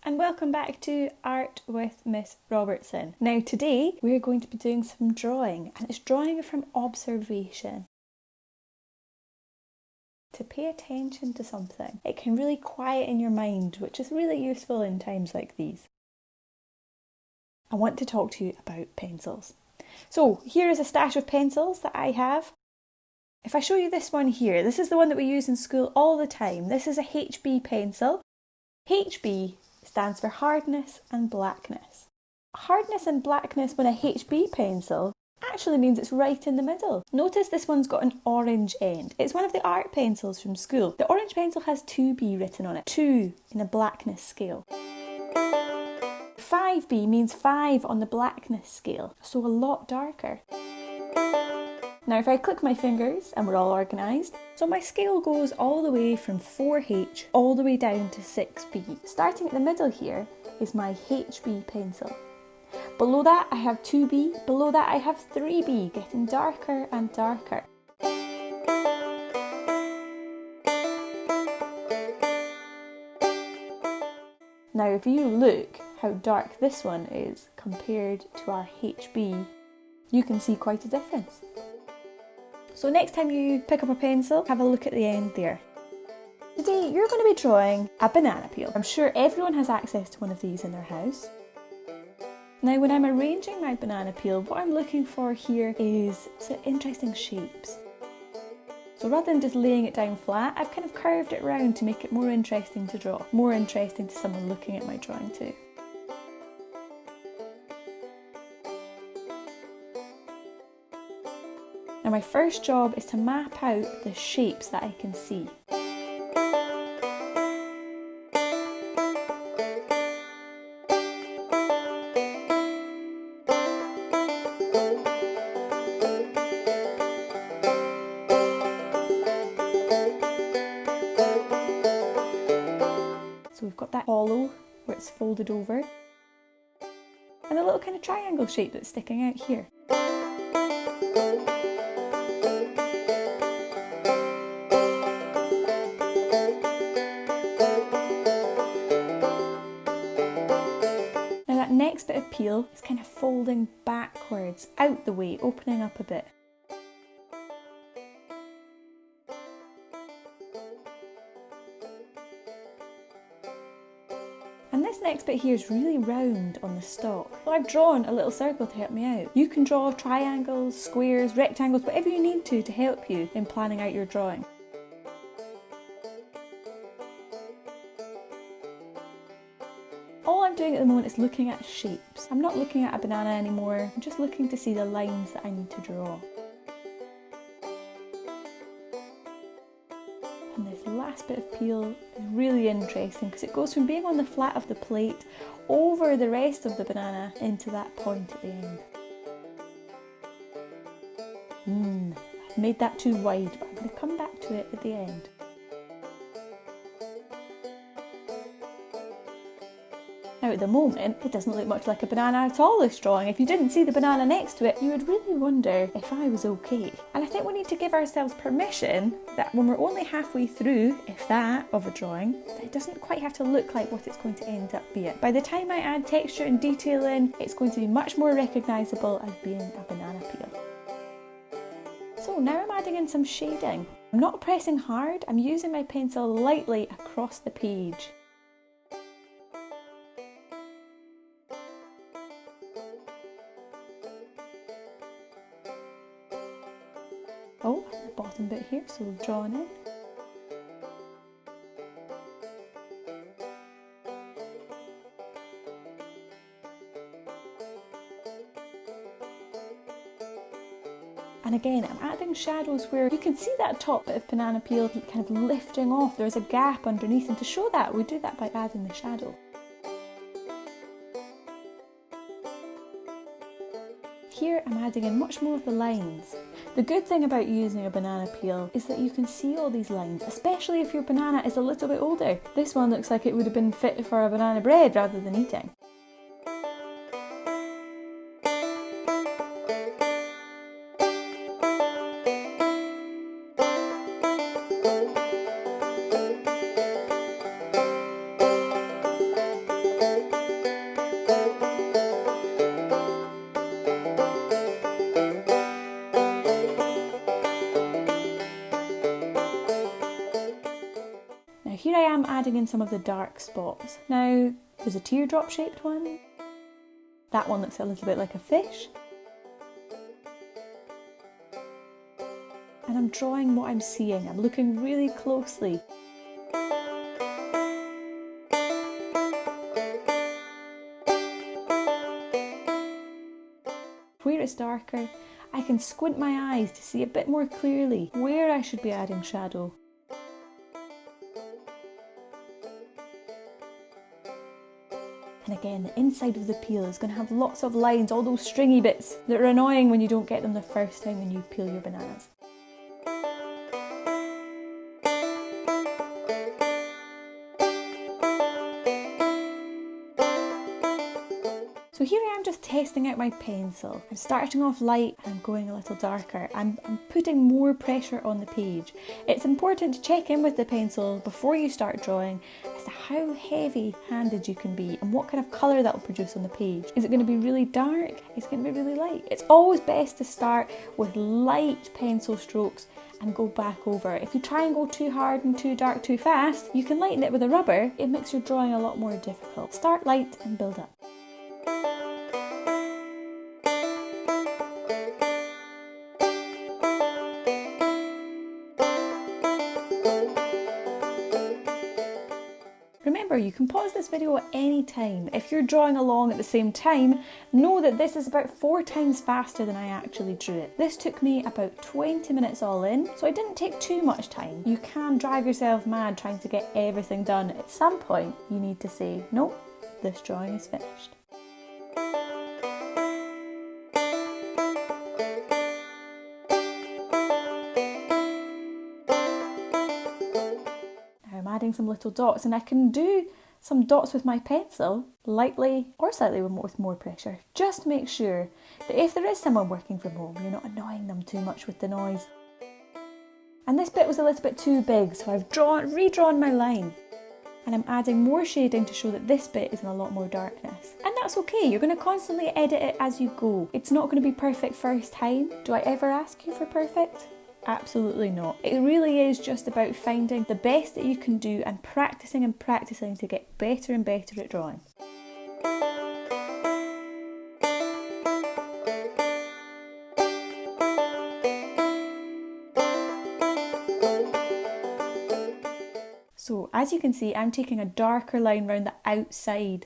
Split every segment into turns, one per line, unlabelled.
and welcome back to Art with Miss Robertson. Now today we're going to be doing some drawing, and it's drawing from observation. To pay attention to something, it can really quieten your mind, which is really useful in times like these. I want to talk to you about pencils. So here is a stash of pencils that I have. If I show you this one here, this is the one that we use in school all the time. This is a HB pencil. HB stands for hardness and blackness. Hardness and blackness when a HB pencil actually means it's right in the middle. Notice this one's got an orange end. It's one of the art pencils from school. The orange pencil has 2B written on it, 2 in a blackness scale. 5B means 5 on the blackness scale, so a lot darker. Now if I click my fingers and we're all organised, so my scale goes all the way from 4H all the way down to 6B. Starting at the middle here is my HB pencil. Below that I have 2B, below that I have 3B, getting darker and darker. Now if you look how dark this one is compared to our HB, you can see quite a difference. So next time you pick up a pencil, have a look at the end there. Today you're going to be drawing a banana peel. I'm sure everyone has access to one of these in their house. Now when I'm arranging my banana peel, what I'm looking for here is some interesting shapes. So rather than just laying it down flat, I've kind of curved it round to make it more interesting to draw, more interesting to someone looking at my drawing too. Now my first job is to map out the shapes that I can see. So we've got that hollow where it's folded over, and a little kind of triangle shape that's sticking out here. Next bit of peel is kind of folding backwards, out the way, opening up a bit. And this next bit here is really round on the stalk. So I've drawn a little circle to help me out. You can draw triangles, squares, rectangles, whatever you need to help you in planning out your drawing. All I'm doing at the moment is looking at shapes. I'm not looking at a banana anymore, I'm just looking to see the lines that I need to draw. And this last bit of peel is really interesting because it goes from being on the flat of the plate over the rest of the banana into that point at the end. I've made that too wide, but I'm going to come back to it at the end. Now at the moment, it doesn't look much like a banana at all, this drawing. If you didn't see the banana next to it, you would really wonder if I was okay. And I think we need to give ourselves permission that when we're only halfway through, if that, of a drawing, that it doesn't quite have to look like what it's going to end up being. By the time I add texture and detail in, it's going to be much more recognisable as being a banana peel. So now I'm adding in some shading. I'm not pressing hard, I'm using my pencil lightly across the page. Oh, the bottom bit here, so we've drawn in. And again, I'm adding shadows where you can see that top bit of banana peel kind of lifting off. There's a gap underneath, and to show that, we do that by adding the shadow. Here I'm adding in much more of the lines. The good thing about using a banana peel is that you can see all these lines, especially if your banana is a little bit older. This one looks like it would have been fit for a banana bread rather than eating. am adding in some of the dark spots. Now, there's a teardrop shaped one. That one looks a little bit like a fish. And I'm drawing what I'm seeing. I'm looking really closely. Where it's darker, I can squint my eyes to see a bit more clearly where I should be adding shadow. And again, the inside of the peel is going to have lots of lines, all those stringy bits that are annoying when you don't get them the first time when you peel your bananas. So here I am just testing out my pencil. I'm starting off light and I'm going a little darker. I'm putting more pressure on the page. It's important to check in with the pencil before you start drawing as to how heavy-handed you can be and what kind of colour that will produce on the page. Is it going to be really dark? Is it going to be really light? It's always best to start with light pencil strokes and go back over. If you try and go too hard and too dark too fast, you can lighten it with a rubber. It makes your drawing a lot more difficult. Start light and build up. Remember, you can pause this video at any time. If you're drawing along at the same time, know that this is about 4 times faster than I actually drew it. This took me about 20 minutes all in, so I didn't take too much time. You can drive yourself mad trying to get everything done. At some point, you need to say, nope, this drawing is finished. Adding some little dots, and I can do some dots with my pencil lightly or slightly with more pressure. Just make sure that if there is someone working from home, you're not annoying them too much with the noise. And this bit was a little bit too big, so I've redrawn my line, and I'm adding more shading to show that this bit is in a lot more darkness. And that's okay, you're going to constantly edit it as you go. It's not going to be perfect first time. Do I ever ask you for perfect? Absolutely not. It really is just about finding the best that you can do and practicing to get better and better at drawing. So as you can see, I'm taking a darker line around the outside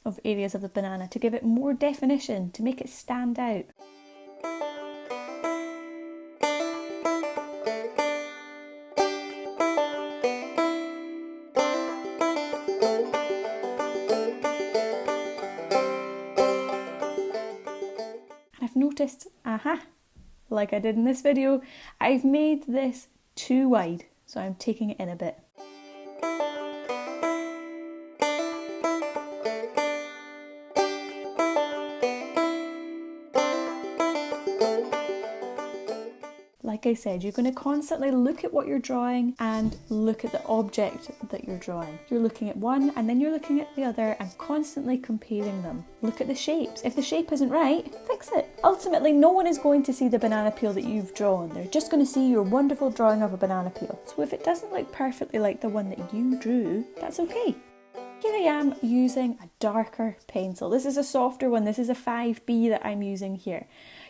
of areas of the banana to give it more definition, to make it stand out. I've noticed, like I did in this video, I've made this too wide, so I'm taking it in a bit. Like I said, you're going to constantly look at what you're drawing and look at the object that you're drawing. You're looking at one and then you're looking at the other and constantly comparing them. Look at the shapes. If the shape isn't right, fix it. Ultimately, no one is going to see the banana peel that you've drawn. They're just going to see your wonderful drawing of a banana peel. So if it doesn't look perfectly like the one that you drew, that's okay. Here I am using a darker pencil. This is a softer one. This is a 5B that I'm using here.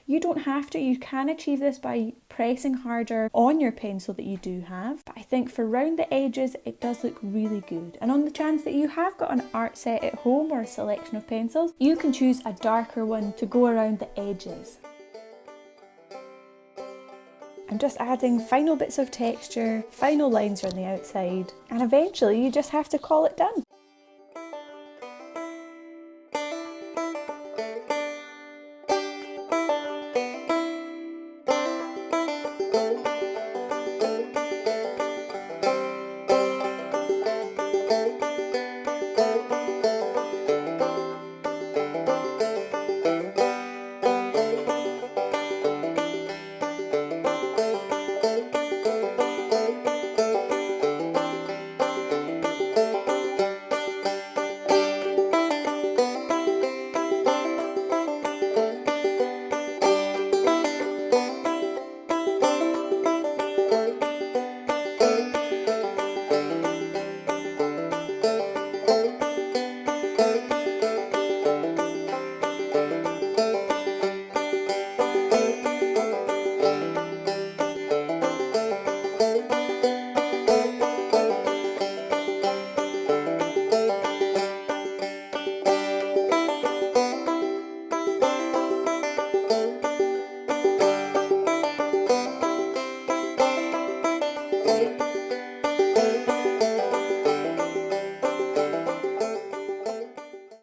You don't have to, you can achieve this by pressing harder on your pencil that you do have, but I think for round the edges it does look really good. And on the chance that you have got an art set at home or a selection of pencils, you can choose a darker one to go around the edges. I'm just adding final bits of texture, final lines on the outside, and eventually you just have to call it done.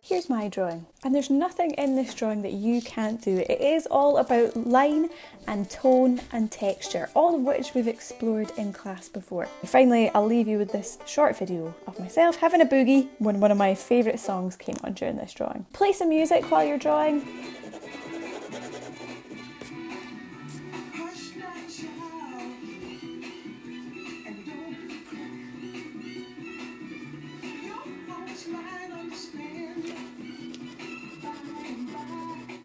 Here's my drawing. And there's nothing in this drawing that you can't do. It is all about line and tone and texture, all of which we've explored in class before. And finally, I'll leave you with this short video of myself having a boogie when one of my favourite songs came on during this drawing. Play some music while you're drawing.